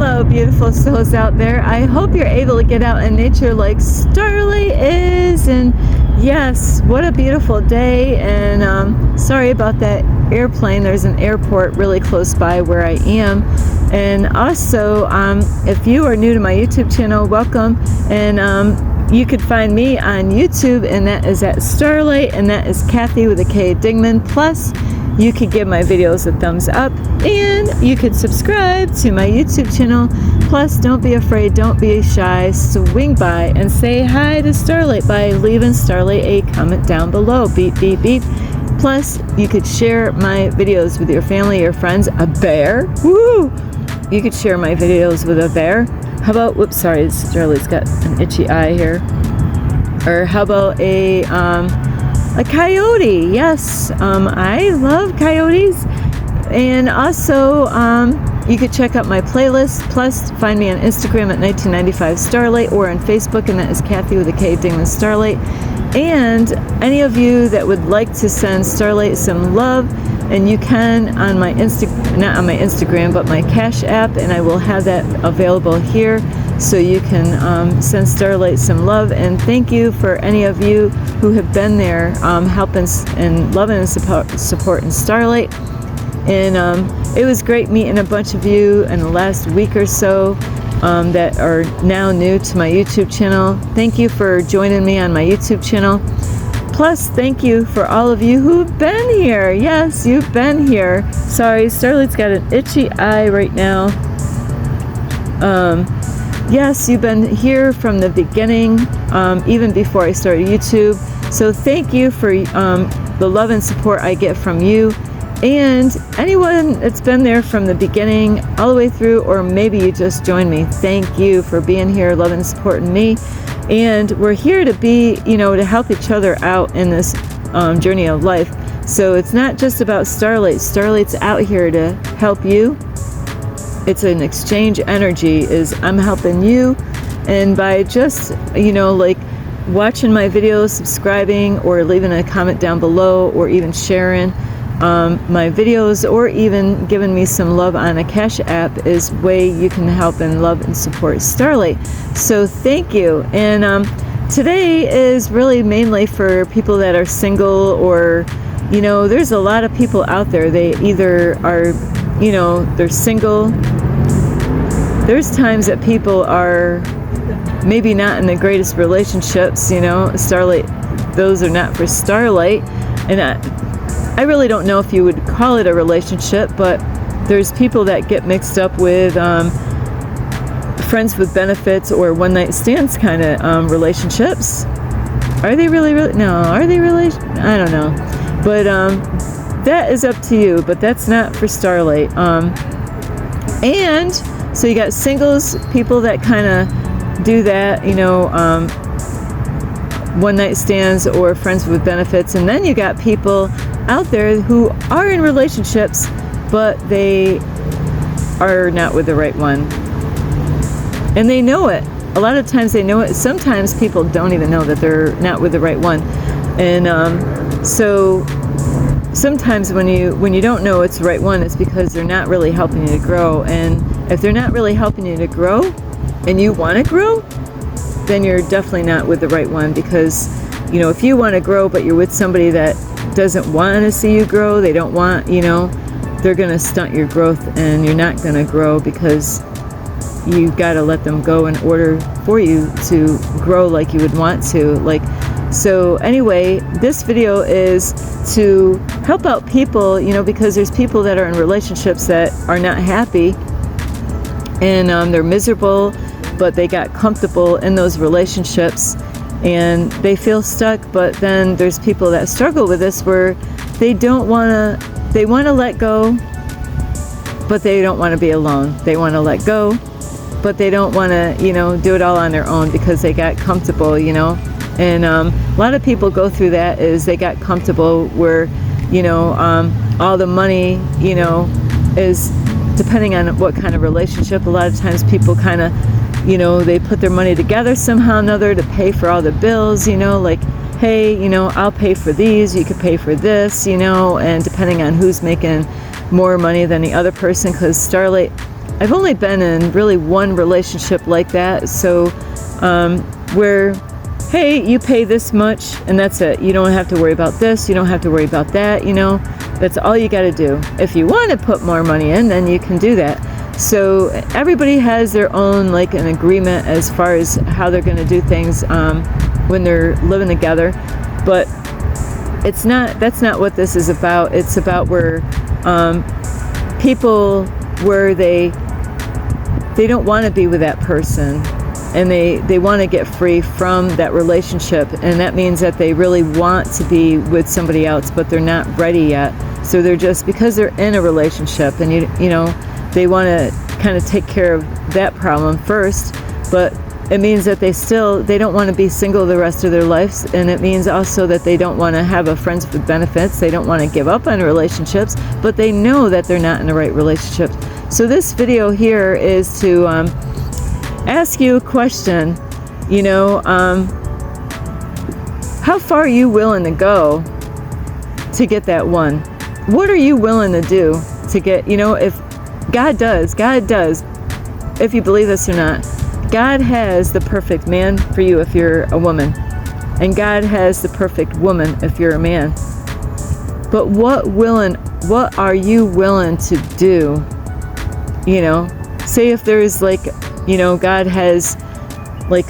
Hello, beautiful souls out there. I hope you're able to get out in nature like Starlight is. And yes, what a beautiful day. And sorry about that airplane. There's an airport really close by where I am. And also, if you are new to my YouTube channel, welcome. And you could find me on YouTube, and that is at Starlight, and that is Kathy with a K Dingman. Plus, you could give my videos a thumbs up, and you could subscribe to my YouTube channel. Plus, don't be afraid, don't be shy, swing by and say hi to Starlight by leaving Starlight a comment down below. Beep, beep, beep. Plus, you could share my videos with your family, your friends. A bear? Woo! You could share my videos with a bear. How about, whoops, sorry, Starlight's got an itchy eye here. Or how about a coyote? Yes, I love coyotes. And also, you could check out my playlist. Plus, find me on Instagram at 1995 Starlight, or on Facebook, and that is Kathy with a K Dingman Starlight. And any of you that would like to send Starlight some love, and you can on my not on my Instagram, but my Cash App, and I will have that available here, so you can send Starlight some love. And thank you for any of you who have been there helping and loving and supporting Starlight. And it was great meeting a bunch of you in the last week or so that are now new to my YouTube channel. Thank you for joining me on my YouTube channel. Plus, thank you for all of you who've been here. Yes, you've been here. Sorry, Starlight's got an itchy eye right now. Yes, you've been here from the beginning, even before I started YouTube. So thank you for the love and support I get from you. And anyone that's been there from the beginning all the way through, or maybe you just joined me, thank you for being here, loving and supporting me. And we're here to be, to help each other out in this journey of life. So it's not just about Starlight. Starlight's out here to help you. It's an exchange energy. I'm helping you. And by just, like watching my videos, subscribing, or leaving a comment down below, or even sharing my videos, or even giving me some love on a Cash App, is way you can help and love and support Starlight. So thank you. And today is really mainly for people that are single, or there's a lot of people out there. They either are they're single. There's times that people are maybe not in the greatest relationships. Starlight, those are not for Starlight. And I really don't know if you would call it a relationship, but there's people that get mixed up with friends with benefits or one night stands kind of relationships. Are they really? No, are they really? I don't know. But that is up to you, but that's not for Starlight. And so you got singles, people that kind of do that, one night stands or friends with benefits. And then you got people out there who are in relationships, but they are not with the right one. And they know it. A lot of times they know it. Sometimes people don't even know that they're not with the right one. And so sometimes when you don't know it's the right one, it's because they're not really helping you to grow. And if they're not really helping you to grow, and you want to grow, then you're definitely not with the right one. Because if you want to grow, but you're with somebody that doesn't want to see you grow, they don't want, they're going to stunt your growth, and you're not going to grow, because you've got to let them go in order for you to grow like you would want to. So anyway, this video is to help out people, because there's people that are in relationships that are not happy, and they're miserable, but they got comfortable in those relationships and they feel stuck. But then there's people that struggle with this, where they want to let go, but they don't want to be alone. They want to let go, but they don't want to, do it all on their own, because they got comfortable, And a lot of people go through that, is they got comfortable where, all the money, is depending on what kind of relationship. A lot of times people kind of, they put their money together somehow or another to pay for all the bills, like, hey, I'll pay for these, you could pay for this, and depending on who's making more money than the other person, because Starlight I've only been in really one relationship like that. So where, hey, you pay this much and that's it. You don't have to worry about this. You don't have to worry about that. That's all you got to do. If you want to put more money in, then you can do that. So everybody has their own, like, an agreement as far as how they're going to do things when they're living together. But that's not what this is about. It's about where people, where they don't want to be with that person, and they want to get free from that relationship, and that means that they really want to be with somebody else, but they're not ready yet. So they're just, because they're in a relationship, and they want to kind of take care of that problem first, but it means that they don't want to be single the rest of their lives, and it means also that they don't want to have a friends with benefits. They don't want to give up on relationships, but they know that they're not in the right relationship. So this video here is to ask you a question. How far are you willing to go to get that one? What are you willing to do to get, if God does, if you believe this or not, God has the perfect man for you if you're a woman, and God has the perfect woman if you're a man. But what are you willing to do? Say if there's, like, God has, like,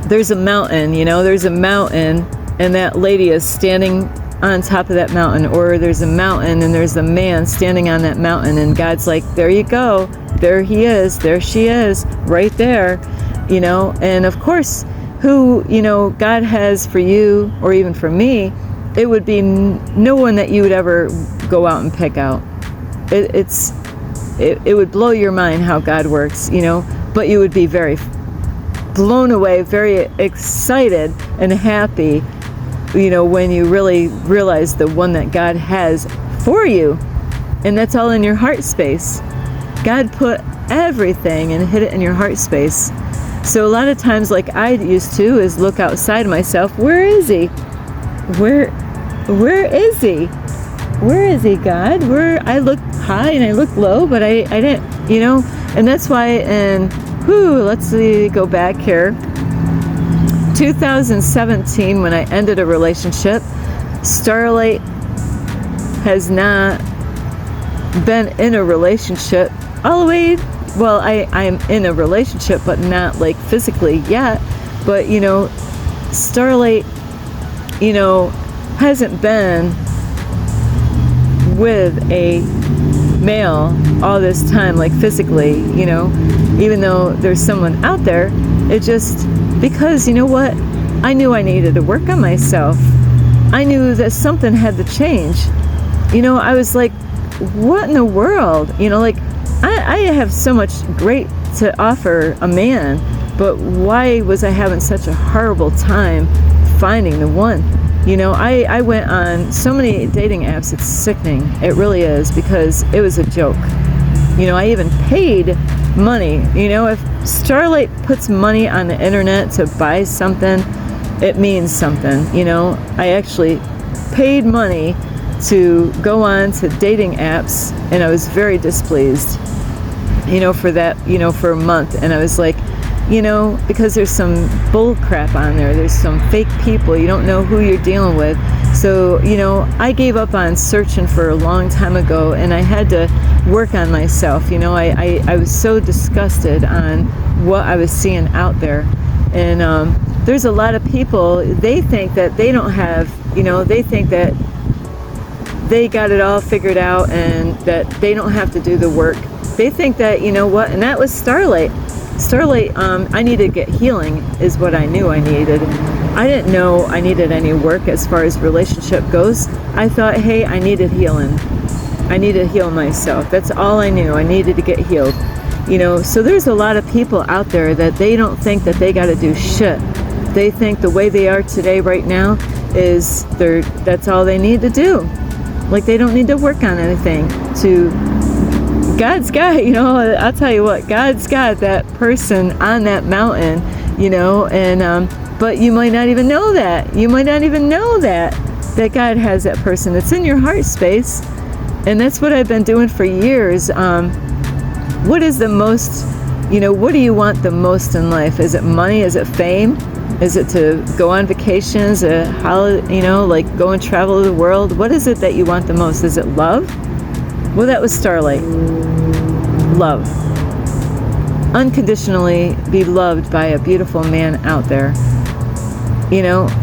there's a mountain, and that lady is standing on top of that mountain, or there's a mountain and there's a man standing on that mountain, and God's like, there you go, there he is, there she is, right there, and of course, who, God has for you, or even for me, it would be no one that you would ever go out and pick out. It would blow your mind how God works, but you would be very blown away, very excited and happy, when you really realize the one that God has for you. And that's all in your heart space. God put everything and hid it in your heart space. So a lot of times, like I used to, is look outside of myself. Where is he? Where is he? Where is he, God? I look high and I look low, but I didn't, and that's why let's see, go back here. 2017, when I ended a relationship, Starlight has not been in a relationship all the way. Well, I'm in a relationship, but not like physically yet. But Starlight, hasn't been with a male all this time, like physically, even though there's someone out there. It just, because what, I knew I needed to work on myself. I knew that something had to change. I was like, what in the world? I have so much great to offer a man, but why was I having such a horrible time finding the one? I went on so many dating apps, it's sickening. It really is, because it was a joke. I even paid money. If Starlight puts money on the internet to buy something, it means something. I actually paid money to go on to dating apps, and I was very displeased, for that, for a month. And I was like, because there's some bull crap on there. There's some fake people. You don't know who you're dealing with. So, I gave up on searching for a long time ago, and I had to work on myself. I was so disgusted on what I was seeing out there. And there's a lot of people, they think that they don't have, they think that they got it all figured out and that they don't have to do the work. They think that, and that was Starlight. I needed to get healing is what I knew I needed. I didn't know I needed any work as far as relationship goes. I thought, hey, I needed healing. I needed to heal myself. That's all I knew. I needed to get healed. So there's a lot of people out there that they don't think that they got to do shit. They think the way they are today right now is that's all they need to do. Like, they don't need to work on anything. God's got, I'll tell you what, God's got that person on that mountain, and but you might not even know that. You might not even know that God has that person. It's in your heart space. And that's what I've been doing for years. What is the most, what do you want the most in life? Is it money? Is it fame? Is it to go on vacations, like go and travel the world? What is it that you want the most? Is it love? Well, that was Starlight. Love. Unconditionally be loved by a beautiful man out there.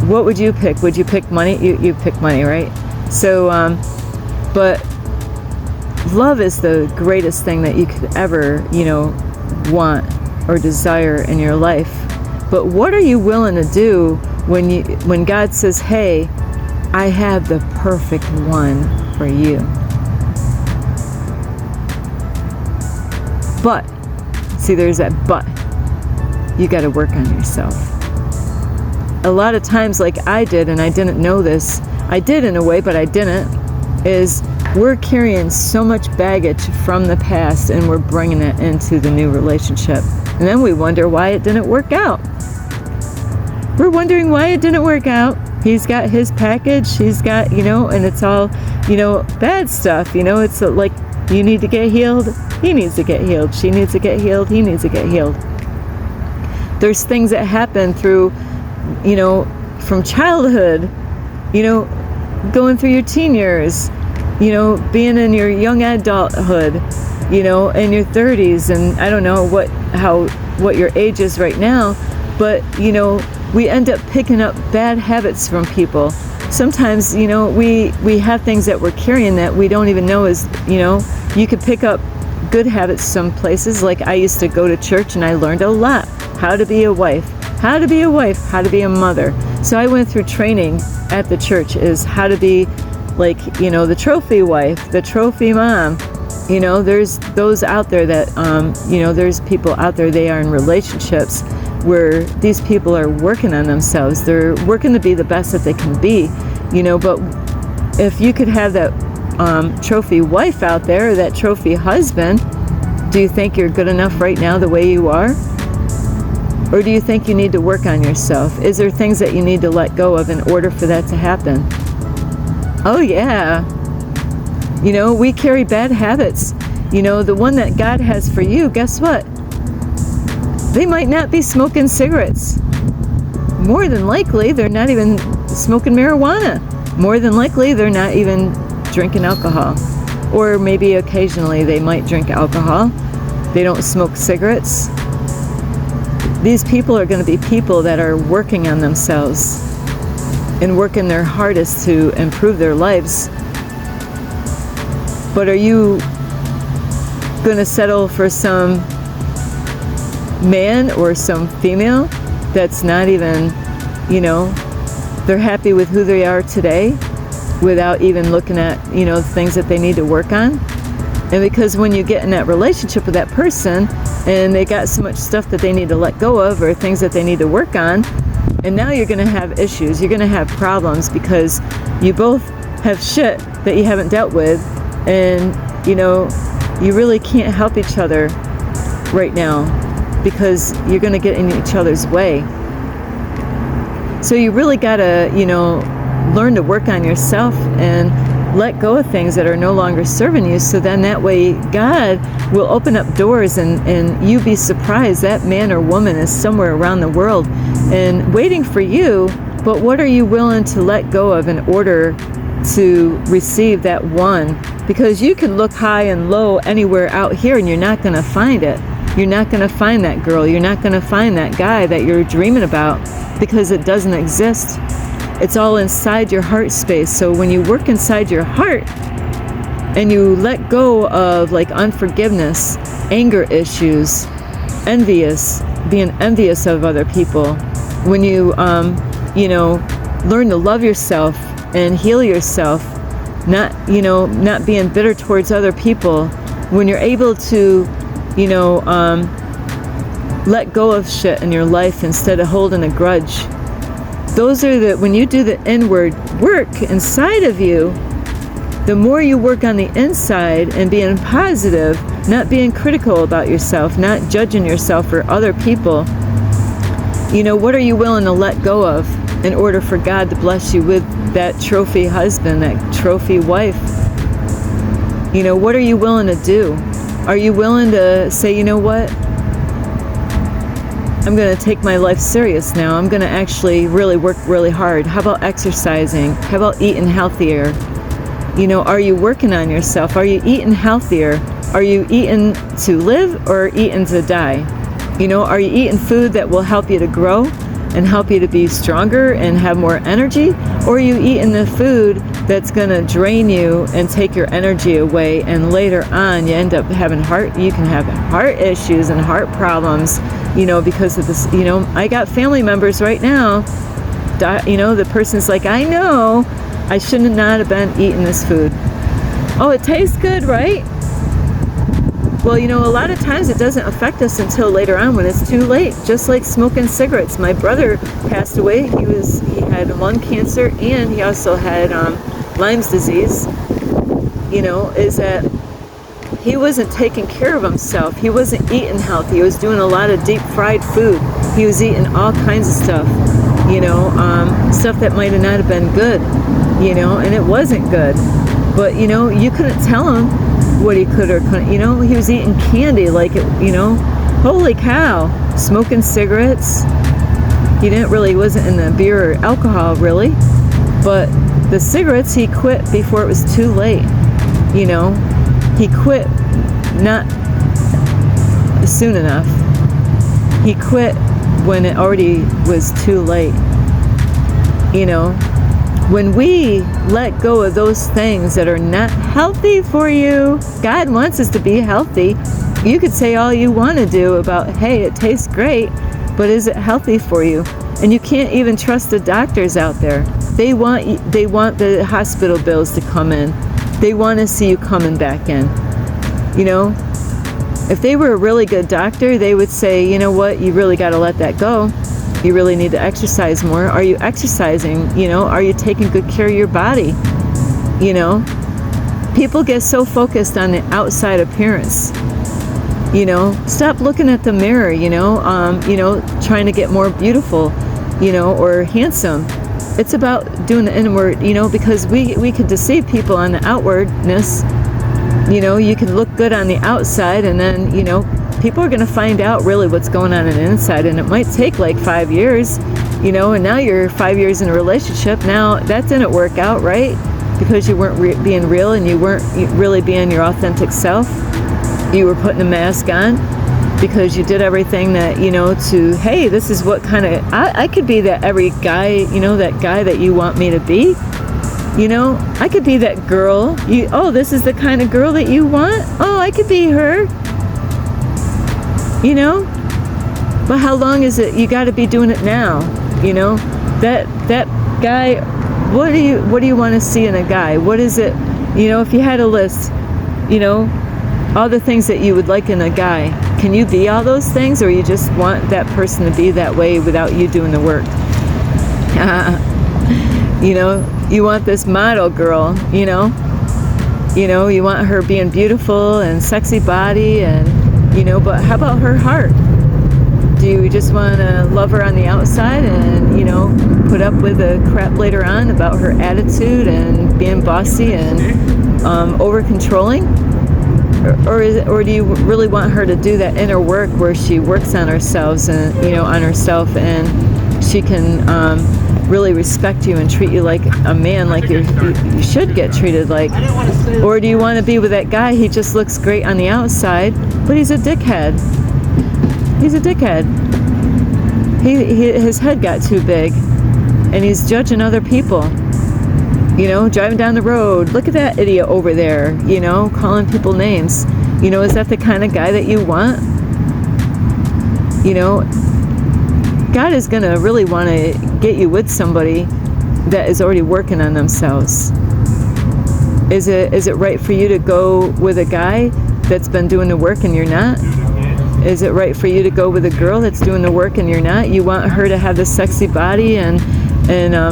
What would you pick? Would you pick money? You pick money, right? So, but love is the greatest thing that you could ever, want or desire in your life. But what are you willing to do when God says, hey, I have the perfect one for you? But, see, there's that but. You got to work on yourself. A lot of times, like I did, and I didn't know this, I did in a way, but I didn't, is we're carrying so much baggage from the past and we're bringing it into the new relationship. And then we wonder why it didn't work out. We're wondering why it didn't work out. He's got his package, he's got, and it's all, bad stuff. It's like, you need to get healed, he needs to get healed, she needs to get healed, he needs to get healed. There's things that happen through, from childhood, going through your teen years, being in your young adulthood, in your 30s, and I don't know what your age is right now, but, we end up picking up bad habits from people. Sometimes, we have things that we're carrying that we don't even know is, you could pick up good habits some places. Like I used to go to church and I learned a lot. How to be a wife, how to be a mother. So I went through training at the church is how to be like, the trophy wife, the trophy mom. There's those out there that, there's people out there, they are in relationships where these people are working on themselves. They're working to be the best that they can be, but if you could have that trophy wife out there, or that trophy husband, do you think you're good enough right now the way you are? Or do you think you need to work on yourself? Is there things that you need to let go of in order for that to happen? Oh yeah. We carry bad habits. The one that God has for you, guess what? They might not be smoking cigarettes. More than likely, they're not even smoking marijuana. More than likely, they're not even drinking alcohol. Or maybe occasionally they might drink alcohol. They don't smoke cigarettes. These people are going to be people that are working on themselves and working their hardest to improve their lives. But are you going to settle for some man or some female that's not even, they're happy with who they are today without even looking at, things that they need to work on? And because when you get in that relationship with that person and they got so much stuff that they need to let go of or things that they need to work on, and now you're going to have issues, you're going to have problems because you both have shit that you haven't dealt with, and you really can't help each other right now because you're going to get in each other's way. So you really got to, learn to work on yourself and let go of things that are no longer serving you, so then that way God will open up doors and you be surprised that man or woman is somewhere around the world and waiting for you. But what are you willing to let go of in order to receive that one? Because you can look high and low anywhere out here and you're not going to find it. You're not going to find that girl. You're not going to find that guy that you're dreaming about because it doesn't exist. It's all inside your heart space. So when you work inside your heart and you let go of like unforgiveness, anger issues, being envious of other people, when you, learn to love yourself and heal yourself, not being bitter towards other people, when you're able to, let go of shit in your life instead of holding a grudge. When you do the inward work inside of you, the more you work on the inside and being positive, not being critical about yourself, not judging yourself or other people, what are you willing to let go of in order for God to bless you with that trophy husband, that trophy wife? What are you willing to do? Are you willing to say, you know what? I'm going to take my life serious now. I'm going to actually really work really hard. How about exercising? How about eating healthier? You know, are you working on yourself? Are you eating healthier? Are you eating to live or eating to die? You know, are you eating food that will help you to grow and help you to be stronger and have more energy? Or are you eating the food that's going to drain you and take your energy away, and later on you end up having you can have heart issues and heart problems, you know, because of this. You know, I got family members right now, you know, the person's like, I know I shouldn't not have been eating this food. Oh, it tastes good, right? Well, you know, a lot of times it doesn't affect us until later on when it's too late. Just like smoking cigarettes. My brother passed away. He had lung cancer, and he also had Lyme's disease. You know, is that he wasn't taking care of himself. He wasn't eating healthy. He was doing a lot of deep fried food. He was eating all kinds of stuff, you know, stuff that might have not have been good, you know, and it wasn't good. But, you know, you couldn't tell him what he could or couldn't. You know, he was eating candy like it, you know, holy cow, smoking cigarettes. He wasn't in the beer or alcohol really, but the cigarettes he quit before it was too late. You know, he quit not soon enough. He quit when it already was too late. You know, when we let go of those things that are not healthy for you, God wants us to be healthy. You could say all you want to do about, hey, it tastes great, but is it healthy for you? And you can't even trust the doctors out there. They want the hospital bills to come in. They want to see you coming back in. You know, if they were a really good doctor, they would say, you know what, you really got to let that go. You really need to exercise more. Are you exercising? You know, are you taking good care of your body? You know, people get so focused on the outside appearance. You know, stop looking at the mirror, you know, trying to get more beautiful, you know, or handsome. It's about doing the inward, you know, because we could deceive people on the outwardness. You know, you can look good on the outside, and then, you know, people are going to find out really what's going on the inside, and it might take like 5 years, you know, and now you're 5 years in a relationship. Now that didn't work out, right? Because you weren't being real, and you weren't really being your authentic self. You were putting a mask on because you did everything that, you know, to, hey, this is what kind of, I could be that every guy, you know, that guy that you want me to be. You know, I could be that girl. Oh, this is the kind of girl that you want? Oh, I could be her. You know? But how long is it? You got to be doing it now. You know? That guy, what do you want to see in a guy? What is it? You know, if you had a list, you know, all the things that you would like in a guy, can you be all those things, or you just want that person to be that way without you doing the work? You know, you want this model girl, you know, you want her being beautiful and sexy body, and, you know, but how about her heart? Do you just want to love her on the outside and, you know, put up with the crap later on about her attitude and being bossy and over controlling? Or do you really want her to do that inner work where she works on herself and, you know, on herself, and she can really respect you and treat you like a man, like you should get treated like? Or do you want to be with that guy? He just looks great on the outside, but he's a dickhead. He's a dickhead. His head got too big, and he's judging other people. You know, driving down the road, look at that idiot over there, you know, calling people names. You know, is that the kind of guy that you want? You know, God is going to really want to get you with somebody that is already working on themselves. Is it right for you to go with a guy that's been doing the work and you're not? Is it right for you to go with a girl that's doing the work and you're not? You want her to have this sexy body and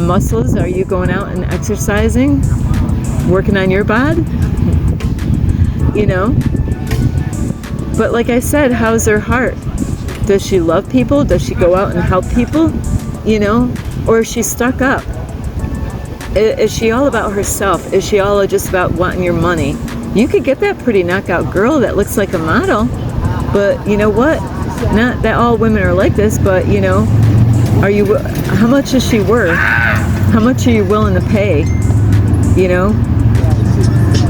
muscles? Are you going out and exercising, working on your bod? You know? But like I said, how's her heart? Does she love people? Does she go out and help people? You know? Or is she stuck up? Is she all about herself? Is she all just about wanting your money? You could get that pretty knockout girl that looks like a model, but you know what? Not that all women are like this, but you know, how much is she worth? How much are you willing to pay? You know?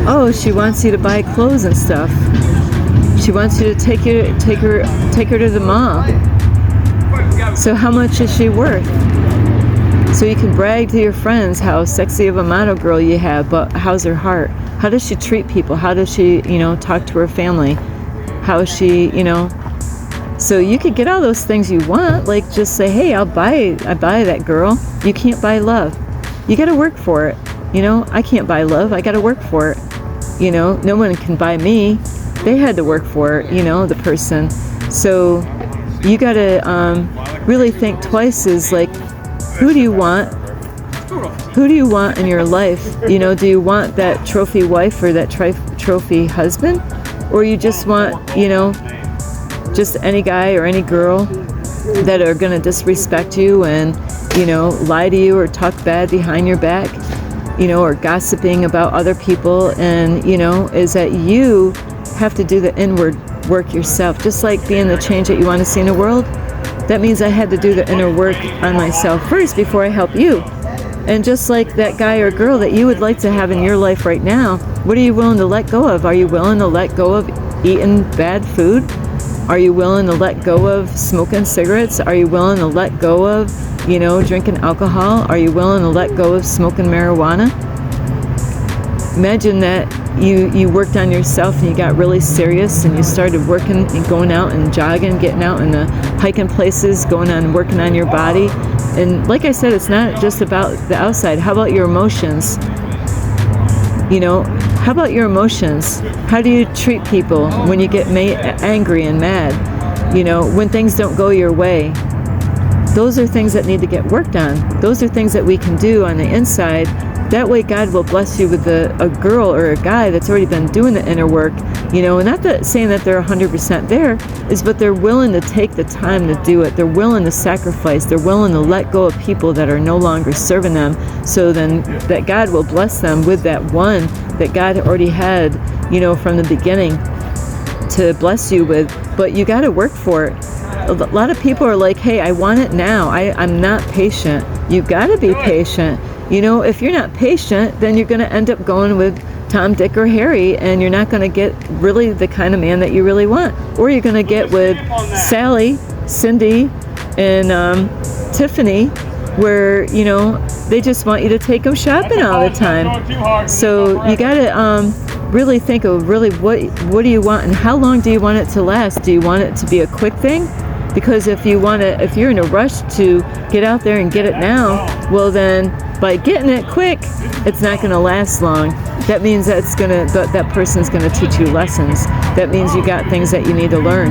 Oh, she wants you to buy clothes and stuff. She wants you to take her to the mall. So how much is she worth? So you can brag to your friends how sexy of a model girl you have, but how's her heart? How does she treat people? How does she, you know, talk to her family? How is she, you know? So you could get all those things you want, like just say, hey, I buy that girl. You can't buy love. You got to work for it. You know, I can't buy love. I got to work for it. You know, no one can buy me. They had to work for it, you know, the person. So you got to really think twice, is like, who do you want? Who do you want in your life? You know, do you want that trophy wife or that trophy husband? Or you just want, you know, just any guy or any girl that are going to disrespect you and, you know, lie to you or talk bad behind your back, you know, or gossiping about other people. And, you know, is that you have to do the inward work yourself, just like being the change that you want to see in the world. That means I had to do the inner work on myself first before I help you. And just like that guy or girl that you would like to have in your life right now, what are you willing to let go of? Are you willing to let go of eating bad food? Are you willing to let go of smoking cigarettes? Are you willing to let go of, you know, drinking alcohol? Are you willing to let go of smoking marijuana? Imagine that you worked on yourself and you got really serious and you started working and going out and jogging, getting out and hiking places, going on working on your body. And like I said, it's not just about the outside. How about your emotions? You know, how about your emotions? How do you treat people when you get angry and mad? You know, when things don't go your way. Those are things that need to get worked on. Those are things that we can do on the inside. That way God will bless you with a girl or a guy that's already been doing the inner work, you know, and not that saying that they're 100% there, but they're willing to take the time to do it. They're willing to sacrifice. They're willing to let go of people that are no longer serving them, so then that God will bless them with that one that God already had, you know, from the beginning to bless you with. But you got to work for it. A lot of people are like, hey, I want it now. I'm not patient. You got to be patient. You know, if you're not patient, then you're going to end up going with Tom, Dick, or Harry, and you're not going to get really the kind of man that you really want. Or you're going to get with Sally, Cindy, and Tiffany, where, you know, they just want you to take them shopping all the time. So you got to really think of really what do you want and how long do you want it to last? Do you want it to be a quick thing? Because if you're in a rush to get out there and get it now, well then, by getting it quick, it's not going to last long. That means that person's going to teach you lessons. That means you got things that you need to learn.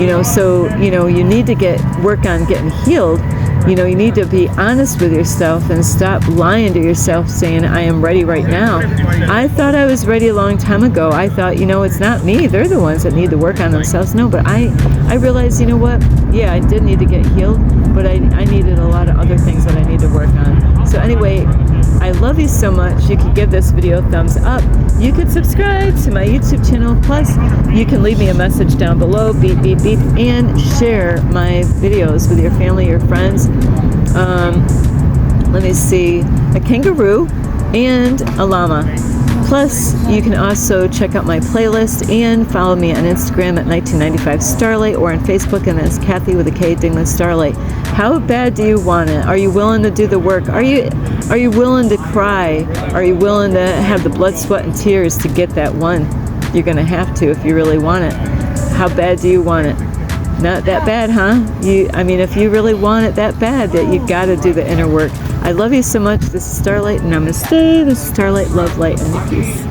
You know, so, you know, you need to work on getting healed. You know, you need to be honest with yourself and stop lying to yourself saying, I am ready right now. I thought I was ready a long time ago. I thought, you know, it's not me. They're the ones that need to work on themselves. No, but I realized, you know what? Yeah, I did need to get healed, but I needed a lot of other things that I need to work on. So anyway, I love you so much. You could give this video a thumbs up. You could subscribe to my YouTube channel. Plus, you can leave me a message down below, beep, beep, beep, and share my videos with your family, your friends. Let me see, a kangaroo and a llama. Plus, you can also check out my playlist and follow me on Instagram at 1995 Starlight or on Facebook, and that's Kathy with a K, Dingman Starlight. How bad do you want it? Are you willing to do the work? Are you willing to cry? Are you willing to have the blood, sweat, and tears to get that one? You're going to have to if you really want it. How bad do you want it? Not that bad, huh? If you really want it that bad, that you got to do the inner work. I love you so much. This is Starlight, and namaste. This is Starlight, love, light, and peace.